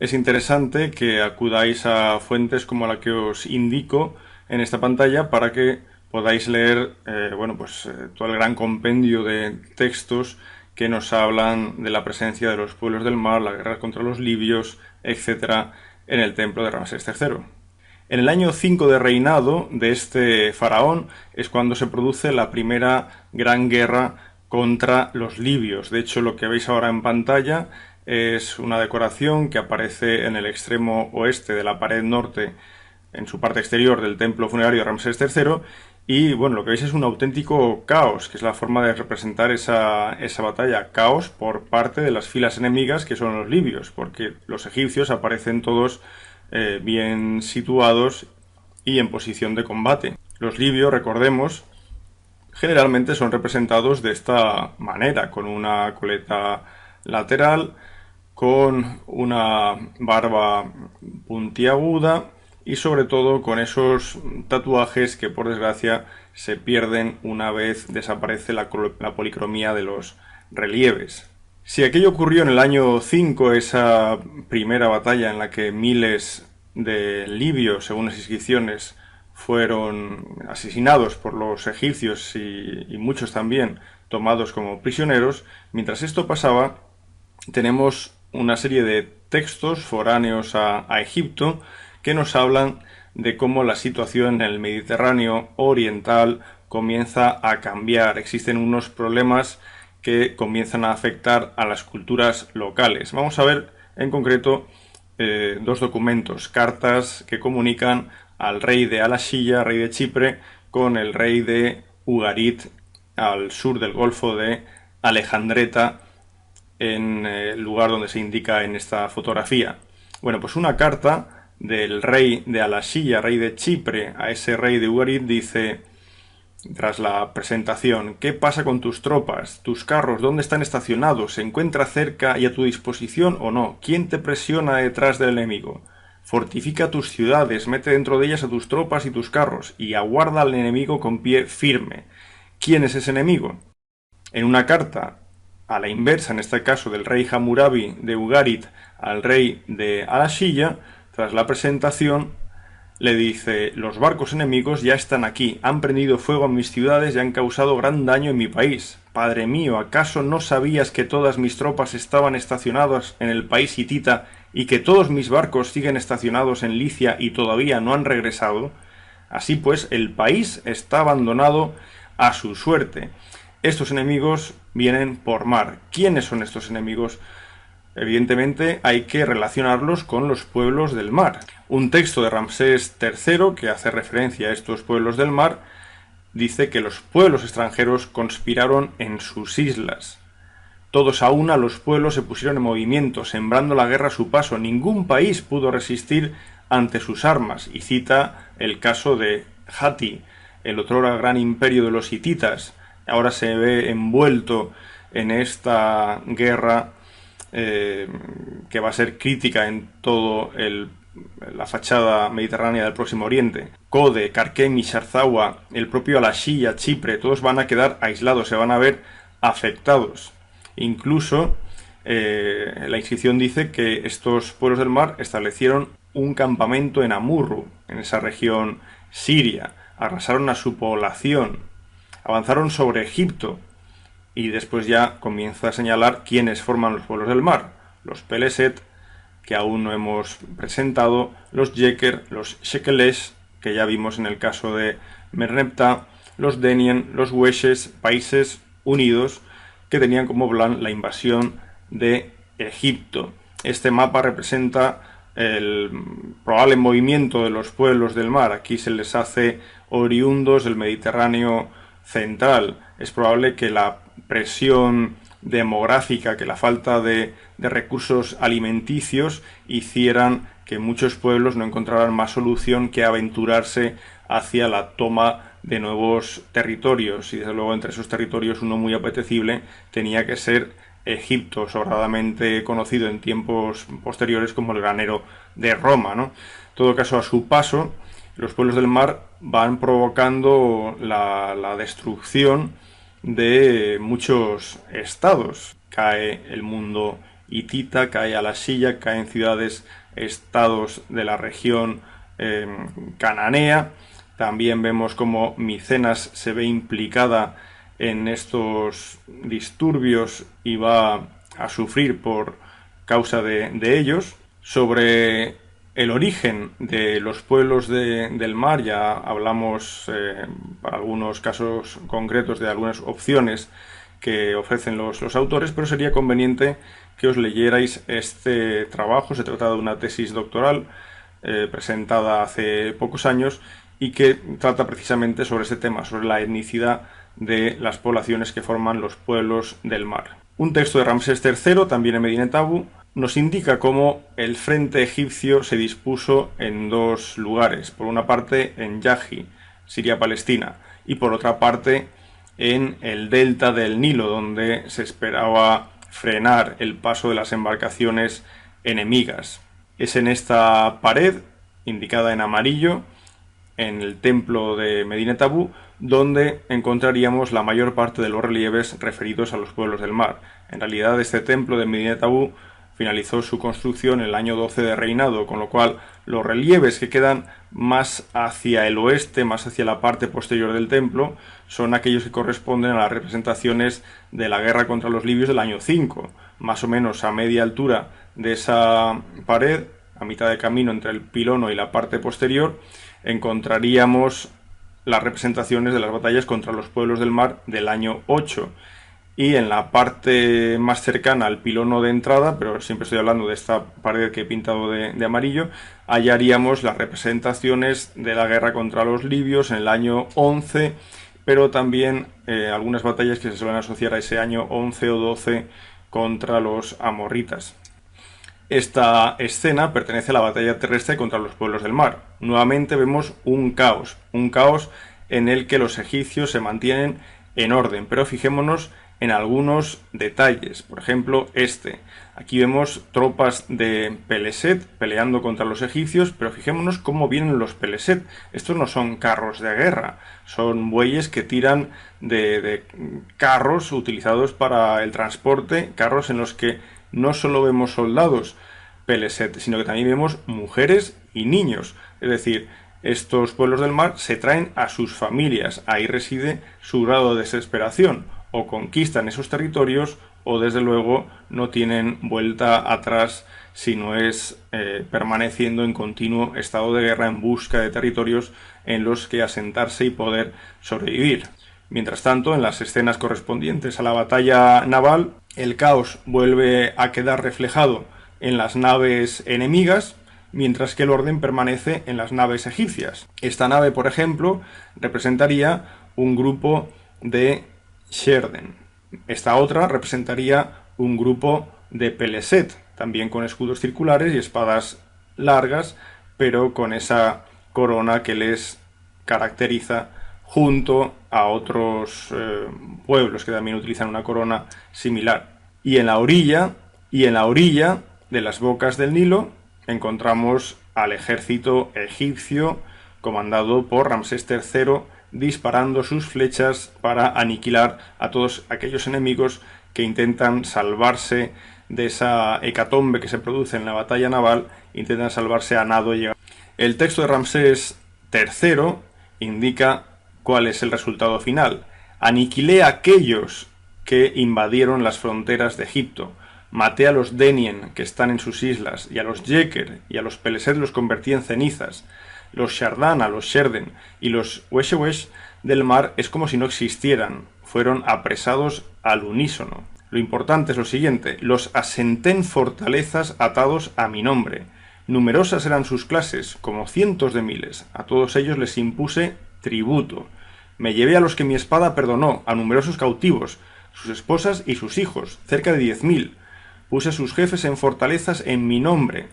es interesante que acudáis a fuentes como la que os indico en esta pantalla para que podáis leer todo el gran compendio de textos que nos hablan de la presencia de los pueblos del mar, la guerra contra los libios, etcétera, en el templo de Ramsés III. En el año 5 de reinado de este faraón es cuando se produce la primera gran guerra contra los libios. De hecho, lo que veis ahora en pantalla es una decoración que aparece en el extremo oeste de la pared norte, en su parte exterior del templo funerario de Ramsés III. Y bueno, lo que veis es un auténtico caos, que es la forma de representar esa batalla. Caos por parte de las filas enemigas, que son los libios, porque los egipcios aparecen todos bien situados y en posición de combate. Los libios, recordemos, generalmente son representados de esta manera, con una coleta lateral, con una barba puntiaguda y sobre todo con esos tatuajes que por desgracia se pierden una vez desaparece la policromía de los relieves. Si aquello ocurrió en el año 5, esa primera batalla en la que miles de libios, según las inscripciones, fueron asesinados por los egipcios y muchos también tomados como prisioneros, mientras esto pasaba, tenemos una serie de textos foráneos a Egipto que nos hablan de cómo la situación en el Mediterráneo oriental comienza a cambiar. Existen unos problemas que comienzan a afectar a las culturas locales. Vamos a ver en concreto dos documentos, cartas que comunican al rey de Al-Ashiyya, rey de Chipre, con el rey de Ugarit, al sur del Golfo de Alejandreta, en el lugar donde se indica en esta fotografía. Bueno, pues una carta del rey de Al-Ashiyya, rey de Chipre, a ese rey de Ugarit dice, tras la presentación: ¿qué pasa con tus tropas? ¿Tus carros dónde están estacionados? ¿Se encuentra cerca y a tu disposición o no? ¿Quién te presiona detrás del enemigo? Fortifica tus ciudades, mete dentro de ellas a tus tropas y tus carros, y aguarda al enemigo con pie firme. ¿Quién es ese enemigo? En una carta a la inversa, en este caso del rey Hammurabi de Ugarit al rey de Al-Ashiyya, tras la presentación, le dice: los barcos enemigos ya están aquí, han prendido fuego a mis ciudades y han causado gran daño en mi país. Padre mío, ¿acaso no sabías que todas mis tropas estaban estacionadas en el país hitita y que todos mis barcos siguen estacionados en Licia y todavía no han regresado? Así pues, el país está abandonado a su suerte. Estos enemigos vienen por mar. ¿Quiénes son estos enemigos? Evidentemente hay que relacionarlos con los pueblos del mar. Un texto de Ramsés III, que hace referencia a estos pueblos del mar, dice que los pueblos extranjeros conspiraron en sus islas. Todos a una los pueblos se pusieron en movimiento, sembrando la guerra a su paso. Ningún país pudo resistir ante sus armas. Y cita el caso de Hatti, el otrora gran imperio de los hititas. Ahora se ve envuelto en esta guerra que va a ser crítica en todo la fachada mediterránea del Próximo Oriente. Kode, Karkemi, Sharzawa, el propio Al-Ashiyya, Chipre, todos van a quedar aislados, se van a ver afectados. Incluso la inscripción dice que estos pueblos del mar establecieron un campamento en Amurru, en esa región siria, arrasaron a su población, avanzaron sobre Egipto, y después ya comienza a señalar quiénes forman los pueblos del mar: los Peleset, que aún no hemos presentado, los Yeker, los Shekelesh, que ya vimos en el caso de Merneptah, los Denien, los Hueshes, países unidos que tenían como plan la invasión de Egipto. Este mapa representa el probable movimiento de los pueblos del mar. Aquí se les hace oriundos del Mediterráneo central. Es probable que la presión demográfica, que la falta de recursos alimenticios hicieran que muchos pueblos no encontraran más solución que aventurarse hacia la toma de nuevos territorios, y desde luego entre esos territorios uno muy apetecible tenía que ser Egipto, sobradamente conocido en tiempos posteriores como el granero de Roma, ¿no? En todo caso, a su paso, los pueblos del mar van provocando la destrucción de muchos estados. Cae el mundo hitita, cae a la Silla, caen ciudades, estados de la región cananea. También vemos como Micenas se ve implicada en estos disturbios y va a sufrir por causa de ellos. Sobre el origen de los pueblos del mar ya hablamos para algunos casos concretos de algunas opciones que ofrecen los autores, pero sería conveniente que os leyerais este trabajo. Se trata de una tesis doctoral presentada hace pocos años y que trata precisamente sobre este tema, sobre la etnicidad de las poblaciones que forman los pueblos del mar. Un texto de Ramsés III, también en Medinet Abu, nos indica cómo el frente egipcio se dispuso en dos lugares. Por una parte en Yahi, Siria-Palestina, y por otra parte en el delta del Nilo, donde se esperaba frenar el paso de las embarcaciones enemigas. Es en esta pared, indicada en amarillo, en el templo de Medinet Abu, donde encontraríamos la mayor parte de los relieves referidos a los pueblos del mar. En realidad, este templo de Medinet Abu finalizó su construcción en el año 12 de reinado, con lo cual los relieves que quedan más hacia el oeste, más hacia la parte posterior del templo, son aquellos que corresponden a las representaciones de la guerra contra los libios del año 5, más o menos a media altura de esa pared, a mitad de camino entre el pilono y la parte posterior, encontraríamos las representaciones de las batallas contra los pueblos del mar del año 8. Y en la parte más cercana al pilono de entrada, pero siempre estoy hablando de esta pared que he pintado de amarillo, hallaríamos las representaciones de la guerra contra los libios en el año 11, pero también algunas batallas que se suelen asociar a ese año 11 o 12 contra los amorritas. Esta escena pertenece a la batalla terrestre contra los pueblos del mar. Nuevamente vemos un caos en el que los egipcios se mantienen en orden, pero fijémonos en algunos detalles. Por ejemplo, aquí vemos tropas de Peleset peleando contra los egipcios, pero fijémonos cómo vienen los Peleset. Estos no son carros de guerra, son bueyes que tiran de carros utilizados para el transporte, carros en los que no solo vemos soldados Peleset, sino que también vemos mujeres y niños. Es decir, estos pueblos del mar se traen a sus familias, ahí reside su grado de desesperación. O conquistan esos territorios o desde luego no tienen vuelta atrás si no es permaneciendo en continuo estado de guerra en busca de territorios en los que asentarse y poder sobrevivir. Mientras tanto, en las escenas correspondientes a la batalla naval, el caos vuelve a quedar reflejado en las naves enemigas, mientras que el orden permanece en las naves egipcias. Esta nave, por ejemplo, representaría un grupo de Sherden. Esta otra representaría un grupo de Peleset, también con escudos circulares y espadas largas, pero con esa corona que les caracteriza junto a otros pueblos que también utilizan una corona similar. Y en la orilla de las bocas del Nilo encontramos al ejército egipcio comandado por Ramsés III, disparando sus flechas para aniquilar a todos aquellos enemigos que intentan salvarse de esa hecatombe que se produce en la batalla naval, intentan salvarse a nado y llegar. El texto de Ramsés III indica cuál es el resultado final. Aniquilé a aquellos que invadieron las fronteras de Egipto. Maté a los Denien, que están en sus islas, y a los Yeker, y a los Peleset los convertí en cenizas. Los Shardana, los Sherden y los Weshewesh del mar es como si no existieran. Fueron apresados al unísono. Lo importante es lo siguiente: los asenté en fortalezas atados a mi nombre. Numerosas eran sus clases, como cientos de miles. A todos ellos les impuse tributo. Me llevé a los que mi espada perdonó, a numerosos cautivos, sus esposas y sus hijos, cerca de 10.000. Puse a sus jefes en fortalezas en mi nombre.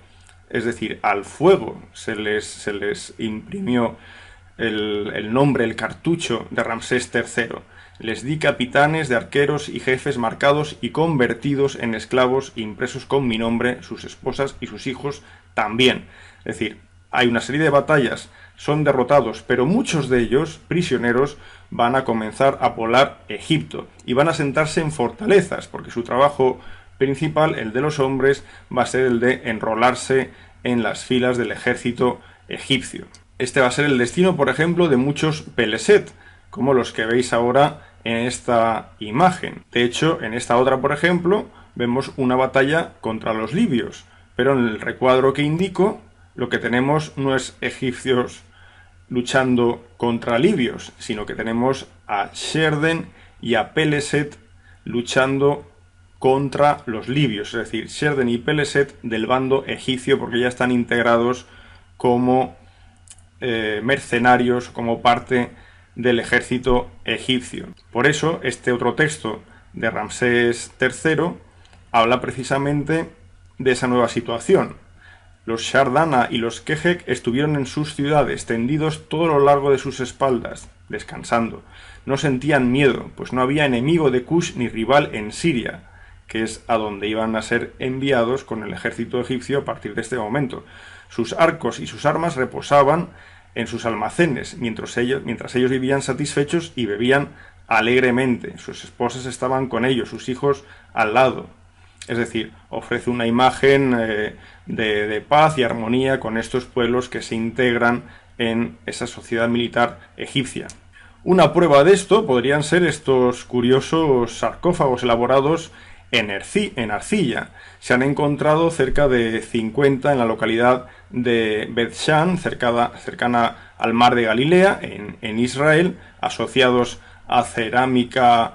Es decir, al fuego se les imprimió el nombre, el cartucho de Ramsés III. Les di capitanes de arqueros y jefes marcados y convertidos en esclavos, impresos con mi nombre, sus esposas y sus hijos también. Es decir, hay una serie de batallas, son derrotados, pero muchos de ellos, prisioneros, van a comenzar a poblar Egipto y van a sentarse en fortalezas, porque su trabajo principal, el de los hombres, va a ser el de enrolarse en las filas del ejército egipcio. Este va a ser el destino, por ejemplo, de muchos Peleset, como los que veis ahora en esta imagen. De hecho, en esta otra, por ejemplo, vemos una batalla contra los libios, pero en el recuadro que indico, lo que tenemos no es egipcios luchando contra libios, sino que tenemos a Sherden y a Peleset luchando contra los libios, es decir, Sherden y Peleset del bando egipcio, porque ya están integrados como mercenarios, como parte del ejército egipcio. Por eso, este otro texto de Ramsés III habla precisamente de esa nueva situación. Los Shardana y los Kehek estuvieron en sus ciudades, tendidos todo lo largo de sus espaldas, descansando. No sentían miedo, pues no había enemigo de Kush ni rival en Siria, que es a donde iban a ser enviados con el ejército egipcio a partir de este momento. Sus arcos y sus armas reposaban en sus almacenes, mientras ellos vivían satisfechos y bebían alegremente. Sus esposas estaban con ellos, sus hijos al lado. Es decir, ofrece una imagen de paz y armonía con estos pueblos que se integran en esa sociedad militar egipcia. Una prueba de esto podrían ser estos curiosos sarcófagos elaborados en arcilla. Se han encontrado cerca de 50 en la localidad de Beth-Shan, cercana al mar de Galilea, en Israel, asociados a cerámica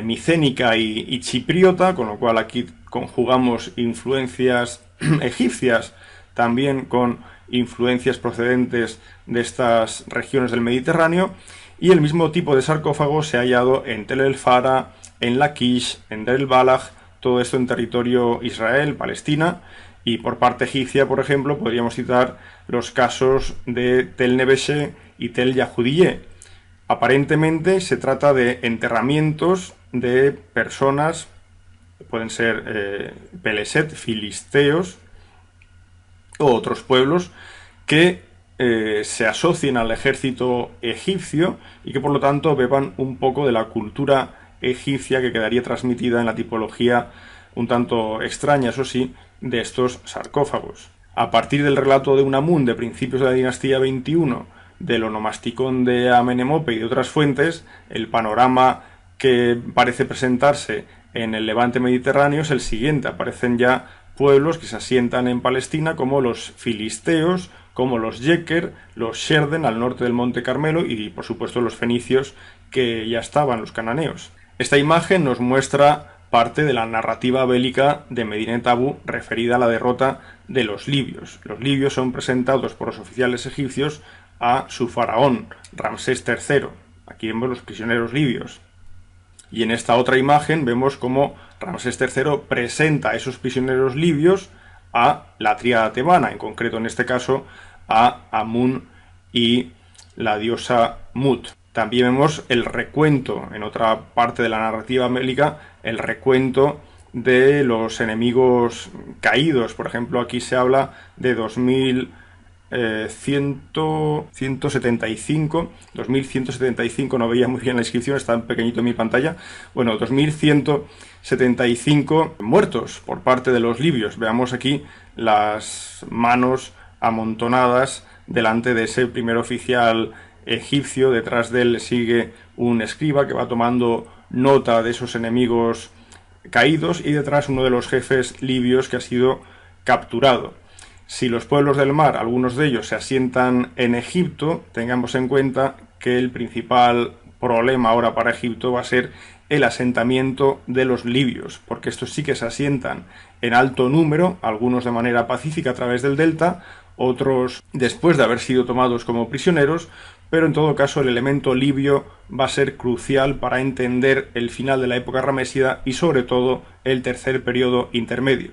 micénica y chipriota, con lo cual aquí conjugamos influencias egipcias también con influencias procedentes de estas regiones del Mediterráneo, y el mismo tipo de sarcófago se ha hallado en Tel el Fara, en Laquish, en Deir el-Balaj, todo esto en territorio Israel, Palestina, y por parte egipcia, por ejemplo, podríamos citar los casos de Tel Nebeshe y Tel Yahudiyeh. Aparentemente se trata de enterramientos de personas, pueden ser Peleset, filisteos o otros pueblos que se asocien al ejército egipcio y que por lo tanto beban un poco de la cultura egipcia que quedaría transmitida en la tipología un tanto extraña, eso sí, de estos sarcófagos. A partir del relato de Unamun de principios de la dinastía 21, del onomasticón de Amenemope y de otras fuentes, el panorama que parece presentarse en el levante mediterráneo es el siguiente. Aparecen ya pueblos que se asientan en Palestina como los filisteos, como los Yeker, los Sherden al norte del Monte Carmelo y por supuesto los fenicios que ya estaban, los cananeos. Esta imagen nos muestra parte de la narrativa bélica de Medinet Abu referida a la derrota de los libios. Los libios son presentados por los oficiales egipcios a su faraón, Ramsés III. Aquí vemos los prisioneros libios. Y en esta otra imagen vemos cómo Ramsés III presenta a esos prisioneros libios a la tríada tebana, en concreto en este caso a Amun y la diosa Mut. También vemos el recuento, en otra parte de la narrativa bélica, el recuento de los enemigos caídos. Por ejemplo, aquí se habla de 2175, no veía muy bien la inscripción, está en pequeñito en mi pantalla. Bueno, 2175 muertos por parte de los libios. Veamos aquí las manos amontonadas delante de ese primer oficial egipcio. Detrás de él sigue un escriba que va tomando nota de esos enemigos caídos y detrás uno de los jefes libios que ha sido capturado. Si los pueblos del mar, algunos de ellos se asientan en Egipto, tengamos en cuenta que el principal problema ahora para Egipto va a ser el asentamiento de los libios, porque estos sí que se asientan en alto número, algunos de manera pacífica a través del delta, otros después de haber sido tomados como prisioneros, pero en todo caso el elemento libio va a ser crucial para entender el final de la época ramésida y sobre todo el tercer periodo intermedio.